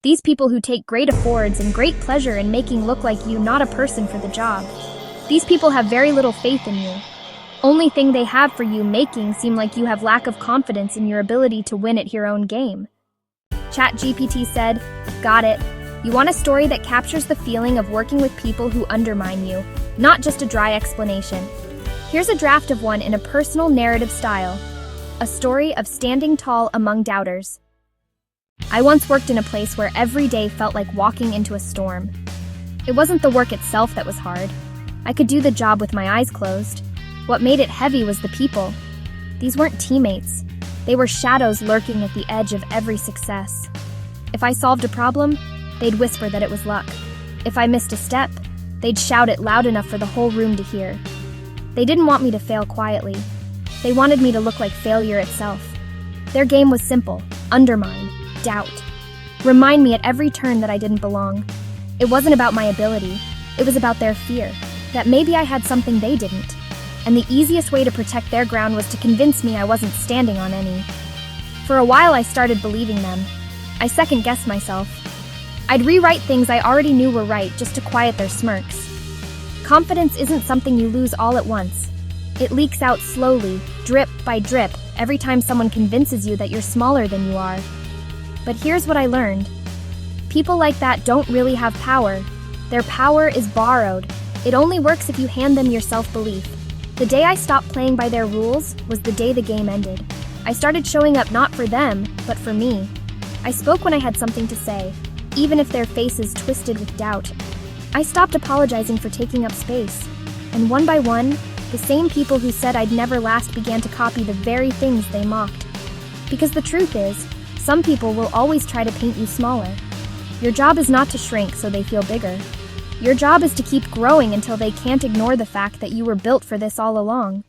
These people who take great affords and great pleasure in making look like you not a person for the job. These people have very little faith in you. Only thing they have for you making seem like you have lack of confidence in your ability to win at your own game. ChatGPT said, "Got it. You want a story that captures the feeling of working with people who undermine you, not just a dry explanation. Here's a draft of one in a personal narrative style. A story of standing tall among doubters. I once worked in a place where every day felt like walking into a storm. It wasn't the work itself that was hard. I could do the job with my eyes closed. What made it heavy was the people. These weren't teammates. They were shadows lurking at the edge of every success. If I solved a problem, they'd whisper that it was luck. If I missed a step, they'd shout it loud enough for the whole room to hear. They didn't want me to fail quietly. They wanted me to look like failure itself. Their game was simple: undermine, doubt, remind me at every turn that I didn't belong. It wasn't about my ability. It was about their fear, that maybe I had something they didn't. And the easiest way to protect their ground was to convince me I wasn't standing on any. For a while I started believing them. I second-guessed myself. I'd rewrite things I already knew were right just to quiet their smirks. Confidence isn't something you lose all at once. It leaks out slowly, drip by drip, every time someone convinces you that you're smaller than you are. But here's what I learned. People like that don't really have power. Their power is borrowed. It only works if you hand them your self-belief. The day I stopped playing by their rules was the day the game ended. I started showing up not for them, but for me. I spoke when I had something to say, even if their faces twisted with doubt. I stopped apologizing for taking up space. And one by one, the same people who said I'd never last began to copy the very things they mocked. Because the truth is, some people will always try to paint you smaller. Your job is not to shrink so they feel bigger. Your job is to keep growing until they can't ignore the fact that you were built for this all along.